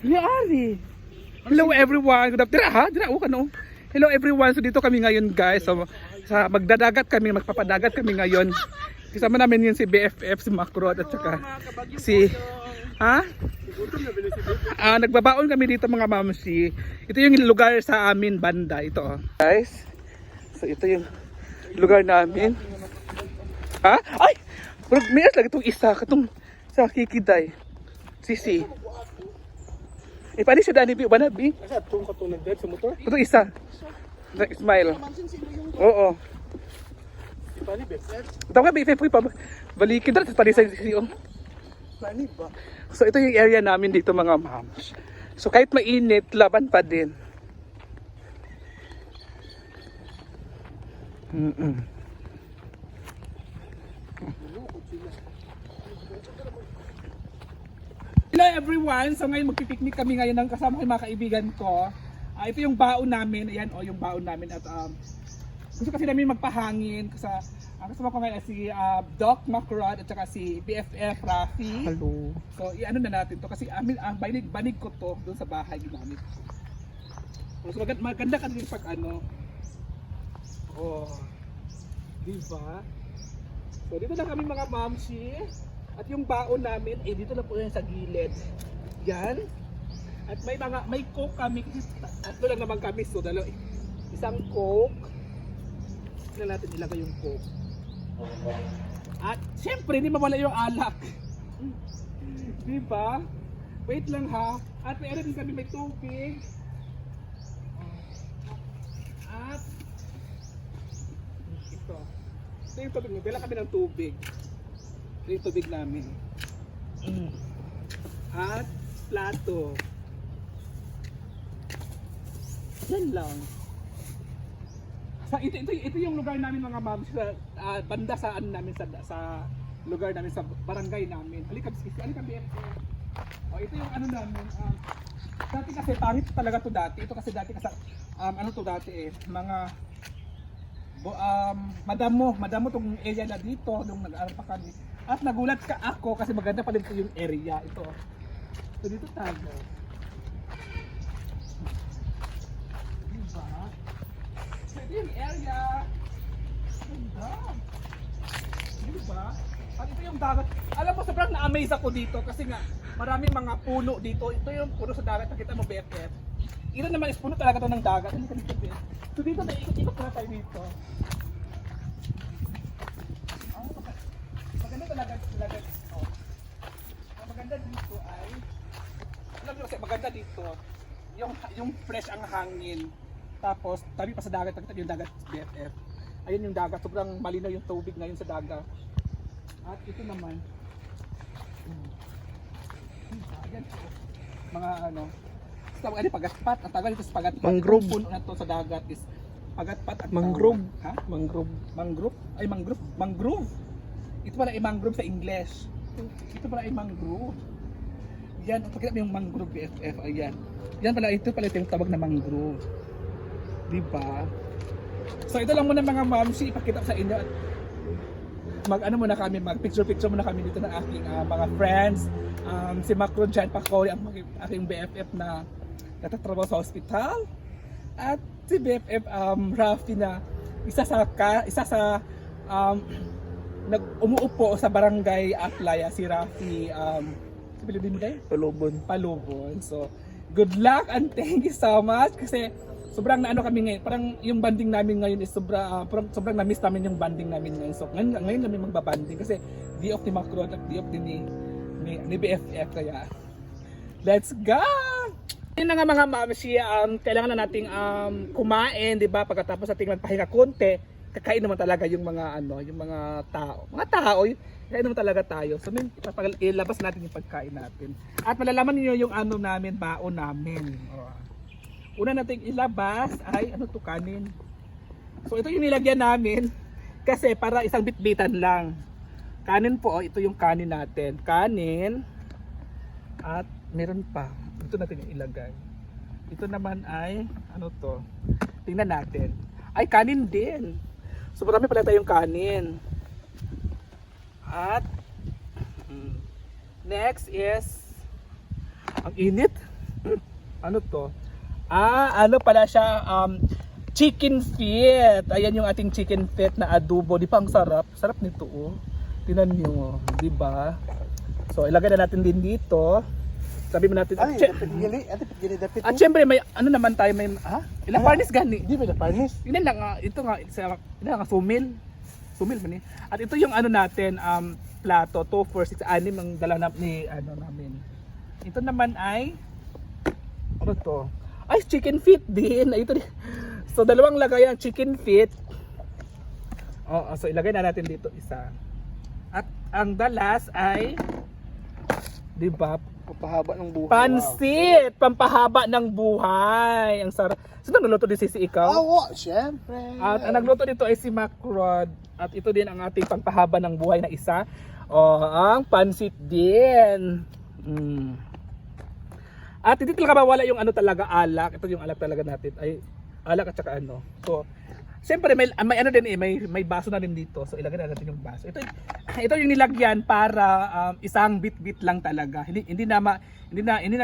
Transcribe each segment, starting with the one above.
Yari. Hello everyone. Good afternoon. Ha? Dira o kano. Hello everyone. So dito kami ngayon guys. So sa magdadagat kami, magpapadagat kami ngayon. Kasama namin yun si BFF, si Macro at saka si nagbabaon kami dito mga mamsi. Ito yung lugar sa amin banda ito guys. So ito yung lugar namin. Ha? Ay! May lagi itong isa katong sa Kikiday. Sisi. Paano siya dani bi? Bana bi? Asa itong katong nag-drive sa motor? Ito isa. Smile. Oo. Paano BFF? Tama ka BFF pa. Balikin dito sa palisay siyo. Paano ba? So ito yung area namin dito mga moms. So kahit mainit, laban pa din. Hello everyone! So ngayon magpipiknik kami ngayon ng kasama ko yung mga kaibigan ko. Ito yung baon namin. Ayan yung baon namin. At gusto kasi namin magpahangin. Kasi kasama ko ngayon si Doc Macrod at saka si BFF Rafi. Hello. So i-ano na natin to kasi banig ko to doon sa bahay ginamit. So maganda ka din pag ano. Oh. Diba? So dito na kami mga mamsi. At yung baon namin, dito na po yan sa gilid. Yan. At may coke kami. Tatlo lang naman kami. So, isang coke. Na natin ilagay yung coke. At, syempre, hindi mawala yung alak. Diba? Wait lang ha. At may din kami may tubig. At, ito. Ito yung tubig. Dala kami ng tubig. Yung tubig namin. At plato. Yan lang. Ito yung lugar namin mga ma'am sa banda sa ano namin sa lugar namin sa barangay namin. Halika BFF. Ito yung ano namin. Dati kasi pangit talaga to dati. Ito kasi dati kasi ano to dati mga madamo tong area na dito nung nag-aaral pa kami. At nagulat ka ako kasi maganda pa din yung area ito. So dito tayo. Diba? So ito yung area. Ganda. Diba? At ito yung dagat. Alam mo sobrang na-amaze ako dito kasi nga maraming mga puno dito. Ito yung puno sa dagat. Nakita mo BFF. Ito naman is puno talaga to ng dagat. So dito na ikot-ikot na tayo dito. Maganda dito. Ang maganda dito ay alam niyo kasi maganda dito yung fresh ang hangin. Tapos tabi pa sa dagat, nakita yung dagat BFF. Ayun yung dagat, sobrang malinaw yung tubig ngayon sa dagat. At ito naman ayan mga ano tawag ano pagatpat, ang tawag dito sa pagatpat. Mangrove. Puno na to sa dagat is pagatpat at Mangrove. Ha? Mangrove. Ito pala ay mangrove sa English. Ito pala ay mangrove. Yan, pakita mo yung mangrove BFF. Ayan. Yan pala, ito pala yung tawag na mangrove. Diba? So ito lang muna mga mamsi, ipakita ko sa inyo. At mag picture muna kami dito ng aking mga friends. Si Macron Jan Pacoy, ang aking BFF na natatrabaho sa hospital. At si BFF Rafi na isa sa umuupo sa barangay Aplaya, si Rafi sabihin mo tayo? Palubon. So good luck and thank you so much kasi sobrang naano kami ngayon, parang yung banding namin ngayon is sobrang na-miss namin yung banding namin ngayon. So ngayon kami magbabanding kasi day off ni Macron at day off din ni BFF kaya let's go! Yun na nga mga mamsi, kailangan na nating kumain, di ba? Pagkatapos nating magpahinga konti, kakain naman talaga yung mga yung mga tao. Kakain naman talaga tayo. So ilabas natin yung pagkain natin. At malalaman niyo yung namin, baon namin. Una nating ilabas ay kanin. So ito yung nilagyan namin kasi para isang bitbitan lang. Kanin po, ito yung kanin natin. Kanin at meron pa. Ito natin yung ilagay. Ito naman ay tingnan natin. Ay kanin din. So marami pala tayong kanin. At next is Ang init. Ano to? Ano pala siya? Chicken feet. Ayan yung ating chicken feet na adobo. Di pa ang sarap? Sarap nito oh. Tingnan nyo, di ba? So ilagay na natin din dito. Sabi mo natin. Ay, dapat gili dapat. At syempre may ano naman tayo may ilang parnis gani. Di ba na panis? Yun lang ito nga sumil. Sumil ba ni? At ito yung ano natin plato 2 4 6 6 ang dala na ni ano namin. Ito naman ay ano to? Ay chicken feet din. Ito din. So dalawang lagayan chicken feet. So ilagay na natin dito isa. At ang dalas ay 'di ba? Papahaba ng buhay. Pansit, pampahaba ng buhay. Ang sarap. Sino nagluto din si ikaw? Syempre. At ang nagluto dito ay si Macrod. At ito din ang ating pampahaba ng buhay na isa. Ang pansit din. At hindi talaga mawala yung ano talaga alak. Ito yung alak talaga natin. Ay alak at saka ano. So, siyempre may ano din may baso na rin dito. So ilagay na natin yung baso. Ito yung nilagyan para isang bit-bit lang talaga. Hindi na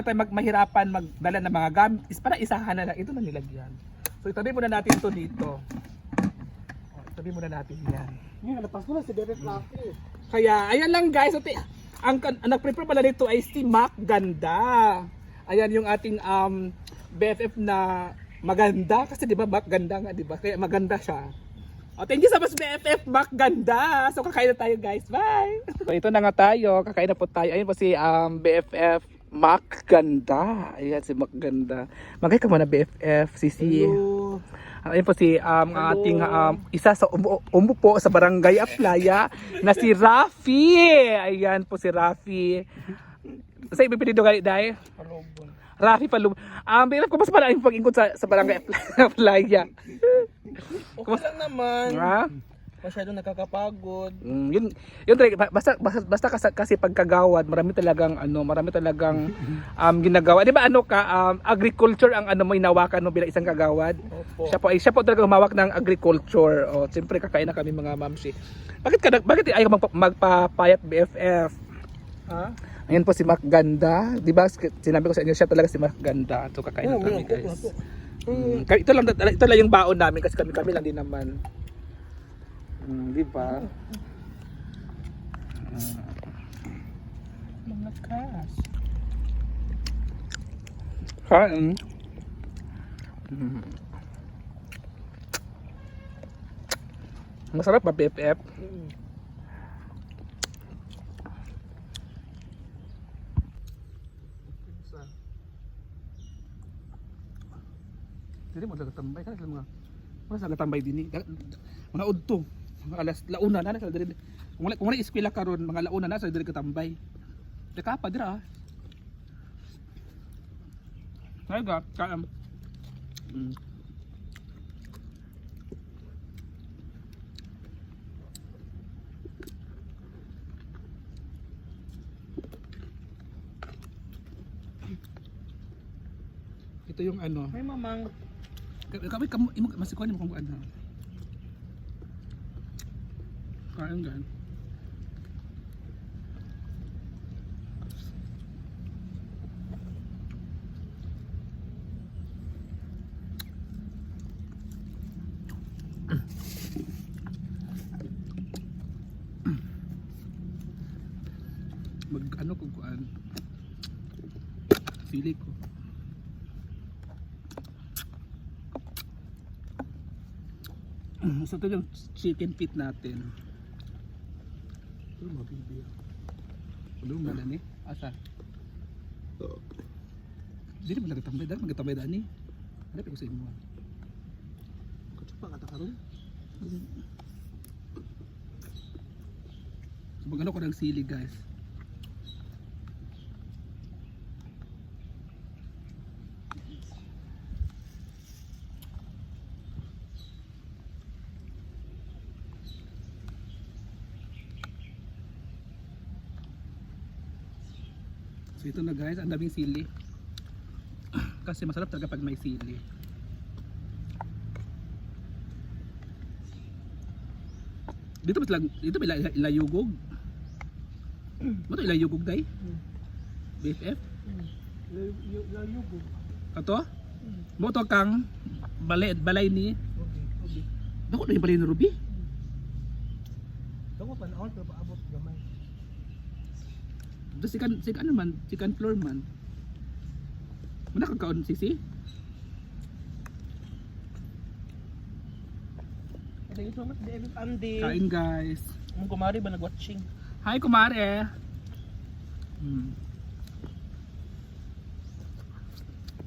tayo mahirapan magdala ng mga gamit. Para isahan na lang. Ito na nilagyan. So itabi muna natin ito dito. Itabi muna natin yan. Ngayon, napas ko na si Bebe Fluffy. Kaya ayan lang guys. Ang nag-prepare pala nito ay si Mac Ganda. Ayan yung ating BFF na maganda kasi 'di ba Mac ganda nga 'di ba? Kaya maganda siya. Thank you so much BFF Mac ganda. So kakain na tayo guys. Bye. So ito na nga tayo. Kakain na po tayo. Ayun po si BFF Mac ganda. Ayan si Mac ganda. Magay ka muna BFF Sisi. Ayun po si ating isa sa umupo sa barangay Aplaya na si Rafi. Ayan po si Rafi. Sa ibipilido gali dai? Palubon. Rafi Palub. Bilang ko mas pala yung pag-ingkot sa barangay Playa. Okay lang naman. Ha? Masyadong nakakapagod. Yun talaga basta kasi pagkagawad, marami talagang ginagawa. 'Di ba agriculture ang ano mo hinawakan mo bilang isang kagawad? Opo. Siya po talaga humawak ng agriculture. Siyempre kakain na kami mga mamsi. Bakit ayaw magpapayat BFF? Ha? Ayan po si Mac Ganda. Di ba sinabi ko sa inyo siya talaga si Mac Ganda. So kakain na kami guys. Ito lang yung baon namin kasi kami lang din naman. Di ba? Mga kas. Kain. Masarap ba BFF? Dili mo tambay kana mga sa tambay dinhi mga udto mga alas launa na sa diri kung wala eskwela karon mga launa na sa diri ka tambay deka pa dira Naga kaam ito yung ano May mamang kami masikuan mo kung ano. Kain gan. Ano kung kuan. Sili ko. So ito yung chicken feet natin. Ito yung mabibiya. Ito yung malani. Asa? Hindi mo nagtambay dahil magtambay dahil ni. Hanap ko sa inyo. Katupa ka karon. So mag ano ko ng sili guys. So ito na guys, ang daming sili. Kasi masarap talaga pag may sili. Dito ba ilayugog? Mo to ilayugog day? BFF? Layubo. Ato? Mo to kang balay ni. Okay. Dako na yung balay ni Ruby. Dako pa na pero paabot gamay. Do second floor man. Mana ka kaon sisi? Thank you so much, David Andy. Kain guys. Ang kumari ba nag-watching? Hi kumare.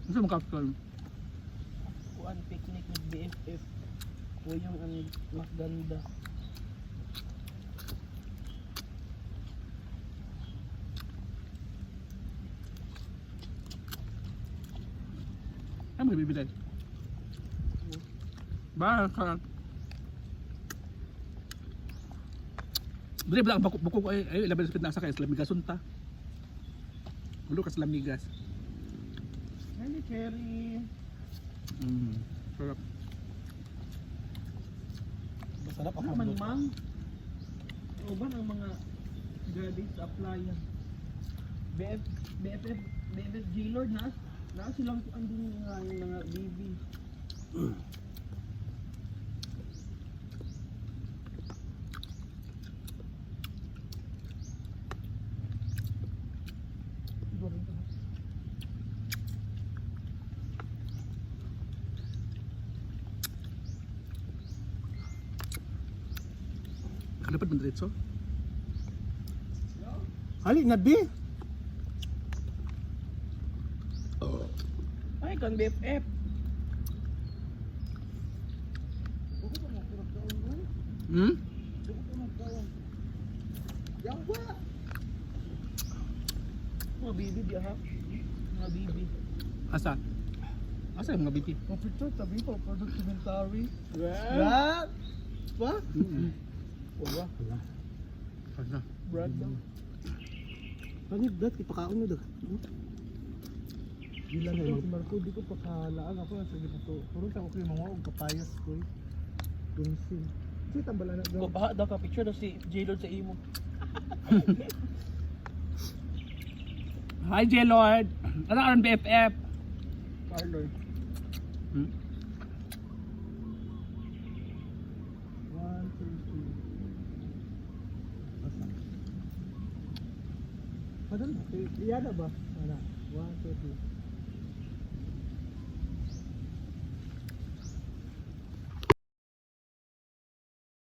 Ano mo kapkol? Kuan picnic with BFF. O yung ang mas ganda. Ano mo bibili? Ba ka. Dili ba buko ko ay laban sa nasa kay lamigas unta. Ulo ka sa lamigas. Hey, Cherry. Sarap. Masarap ako man mang. Uban ang mga gadgets sa applyan. BFF G-Lord na silang andun nga yung mga BB. Dapat man diretso. Hali na B. Ay kan BFF. Yang ba? Mga BB dia ha. Mga BB. Asa? Asa yung mga BP? Ang picture tabi ko product inventory. Brad. Ba? Wala. Asa? Brad daw. Pangit dat ipakaon mo dag. Gila na yun. Marco, di ko pakalaan ako sa gito. Puro sa ako yung mga og kapayas ko. Dunsin. Si tambala na daw. Baha daw ka picture daw si J-Lord sa imo. Hi J-Lord. Ano ang BFF? Carlord. Hmm? 1, 2, 3. Asa? Padon? Iyada ba? Ana. 1, 2, 3.